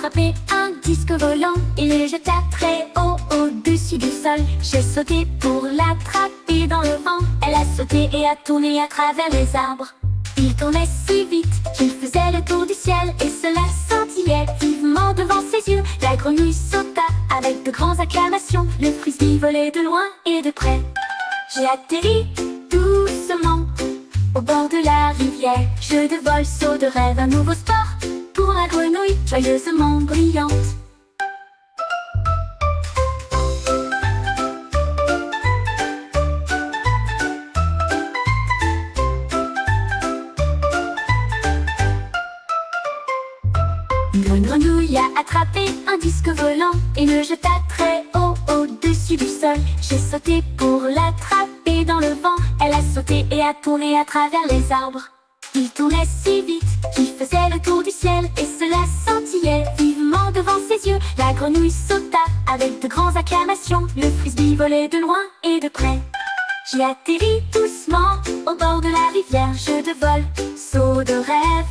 attrapé un disque volant et le jeta très haut au-dessus du sol. J'ai sauté pour l'attraper dans le vent. Elle a sauté et a tourné à travers les arbres. Il tournait si vite qu'il faisait le tour du ciel et cela scintillait vivement devant ses yeux. La grenouille sauta avec de grandes acclamations. Le frisbee volait de loin et de près. J'ai atterri doucement au bord de la rivière. Jeu de vol, saut de rêve, un nouveau sport pour la grenouille joyeusement brillante. Une grenouille a attrapé un disque volant et le jeta très haut au-dessus du sol. J'ai sauté pour l'attraper dans le vent. Elle a sauté et a tourné à travers les arbres. Il tournait si vite qu'il faisait le tour du ciel et cela scintillait vivement devant ses yeux. La grenouille sauta avec de grandes acclamations. Le frisbee volait de loin et de près. J'ai atterri doucement au bord de la rivière. Jeu de vol, saut de rêve,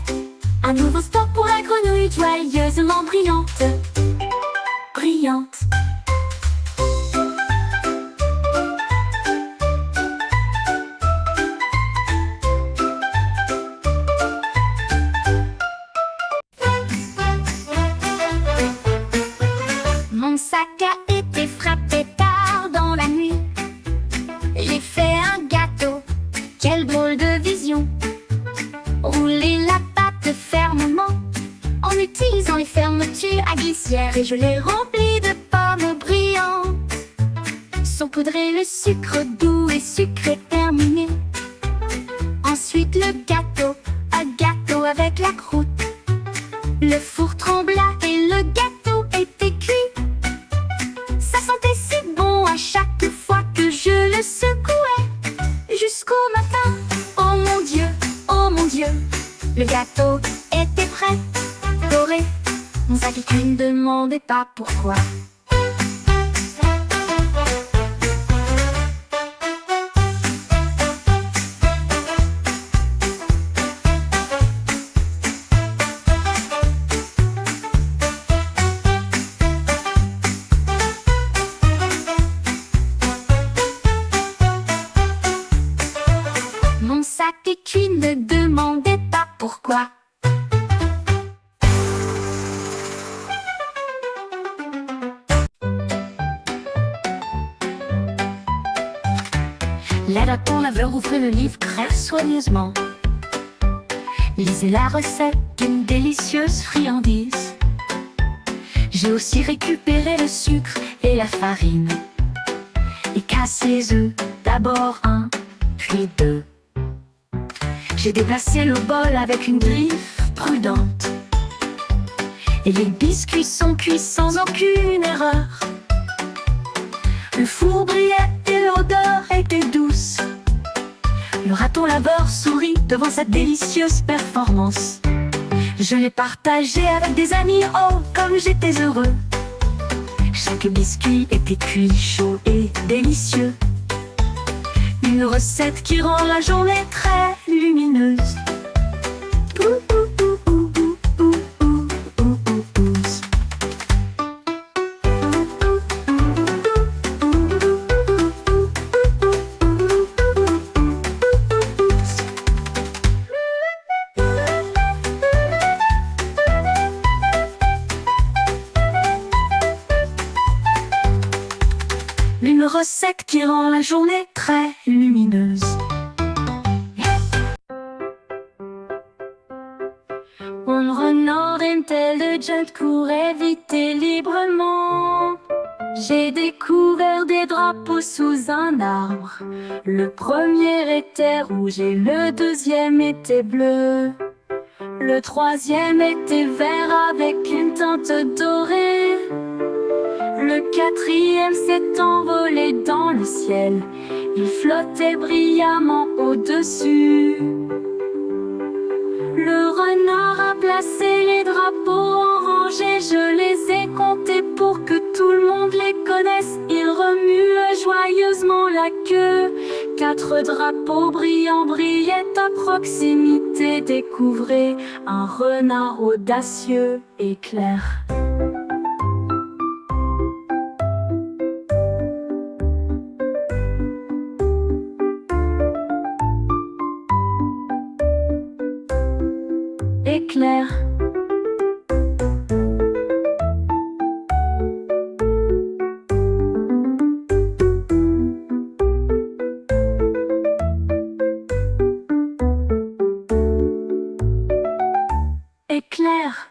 un nouveau sport pour la grenouille joyeusement brillante. Brillante. Mon sac a été frappé tard dans la nuit. J'ai fait un gâteau, quelle drôle de vision. Rouler la pâte fermement en utilisant les fermetures à glissière et je l'ai rempli de pommes brillantes. Saupoudrer le sucre doux et sucré terminé. Ensuite le gâteau, un gâteau avec la croûte. Le four trembla et le gâteau était cuit. Ça sentait si bon à chaque fois que je le secouais. Jusqu'au matin, oh mon Dieu, oh mon Dieu, le gâteau était prêt, doré. Mon sac ne demandait pas pourquoi. Mon sac est cuit, ne demandez pas pourquoi. L'aide à ton laveur, ouvrez le livre très soigneusement. Lisez la recette d'une délicieuse friandise. J'ai aussi récupéré le sucre et la farine. Et cassé les œufs, d'abord un, puis deux. J'ai déplacé le bol avec une griffe prudente. Et les biscuits sont cuits sans aucune erreur. Le four brillait et l'odeur était douce. Le raton laveur sourit devant cette délicieuse performance. Je l'ai partagé avec des amis, oh comme j'étais heureux. Chaque biscuit était cuit, chaud et délicieux. Une recette qui rend la journée très lumineuse. Une recette qui rend la journée très lumineuse. Un renard intelligent courait vite et librement. J'ai découvert des drapeaux sous un arbre. Le premier était rouge et le deuxième était bleu. Le troisième était vert avec une teinte dorée. Le quatrième s'est envolé dans le ciel. Il flottait brillamment au-dessus. Le renard a placé les drapeaux en rangée. Je les ai comptés pour que tout le monde les connaisse. Il remue joyeusement la queue. 4 drapeaux brillants brillaient à proximité, découvrez un renard audacieux et clair. Éclair. Éclair.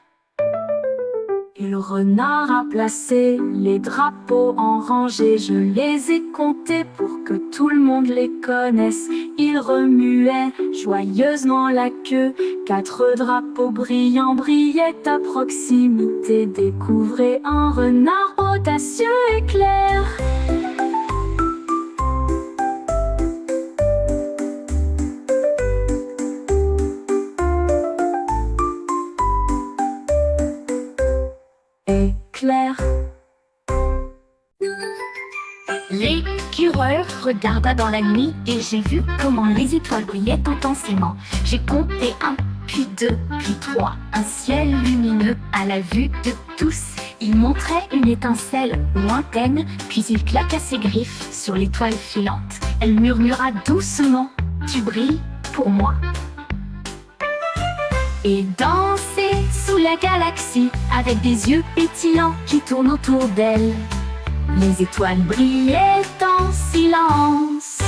Et le renard a placé les drapeaux en rangée. Je les ai comptés pour que tout le monde les connaisse. Il remuait joyeusement la queue. 4 drapeaux brillants brillaient à proximité. Découvrez un renard audacieux et clair. Éclair. L'écureuil regarda dans la nuit et j'ai vu comment les étoiles brillaient intensément. J'ai compté 1, puis 2, puis 3. Un ciel lumineux à la vue de tous. Il montrait une étincelle lointaine, puis il claqua ses griffes sur l'étoile filante. Elle murmura doucement: tu brilles pour moi. Et danser sous la galaxie avec des yeux pétillants qui tournent autour d'elle. Les étoiles brillaient en silence.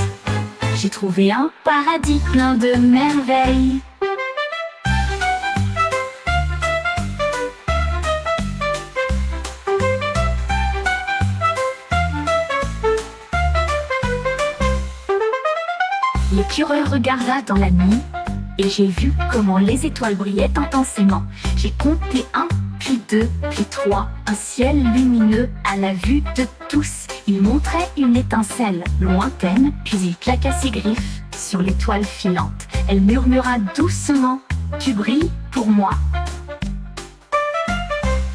J'ai trouvé un paradis plein de merveilles. L'écureuil regarda dans la nuit et j'ai vu comment les étoiles brillaient intensément. J'ai compté 1, puis 2, puis 3. Un ciel lumineux à la vue de tous. Il montrait une étincelle lointaine, puis il claqua ses griffes sur l'étoile filante. Elle murmura doucement: tu brilles pour moi.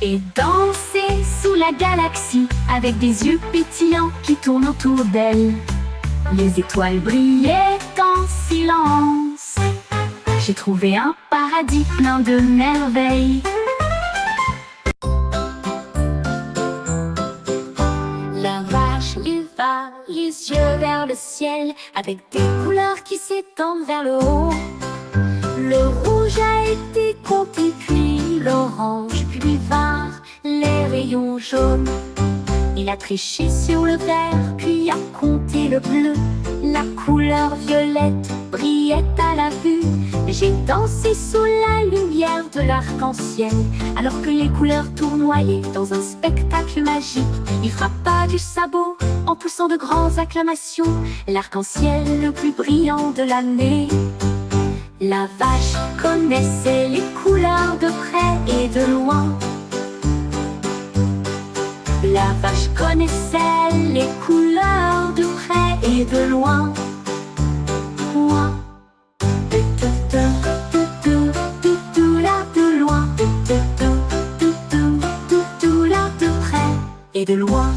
Et danser sous la galaxie avec des yeux pétillants qui tournent autour d'elle. Les étoiles brillaient en silence. J'ai trouvé un paradis plein de merveilles. La vache leva les yeux vers le ciel avec des couleurs qui s'étendent vers le haut. Le rouge a été compté, puis l'orange, puis vinrent les rayons jaunes. Il a triché sur le vert, puis a compté le bleu. La couleur violette brillait à la vue. J'ai dansé sous la lumière de l'arc-en-ciel, alors que les couleurs tournoyaient dans un spectacle magique. Il frappa du sabot en poussant de grandes acclamations, l'arc-en-ciel le plus brillant de l'année. La vache connaissait les couleurs de près et de loin. La vache connaissait les couleurs de près et de loin. Loin. Là de loin. Là de près et de loin.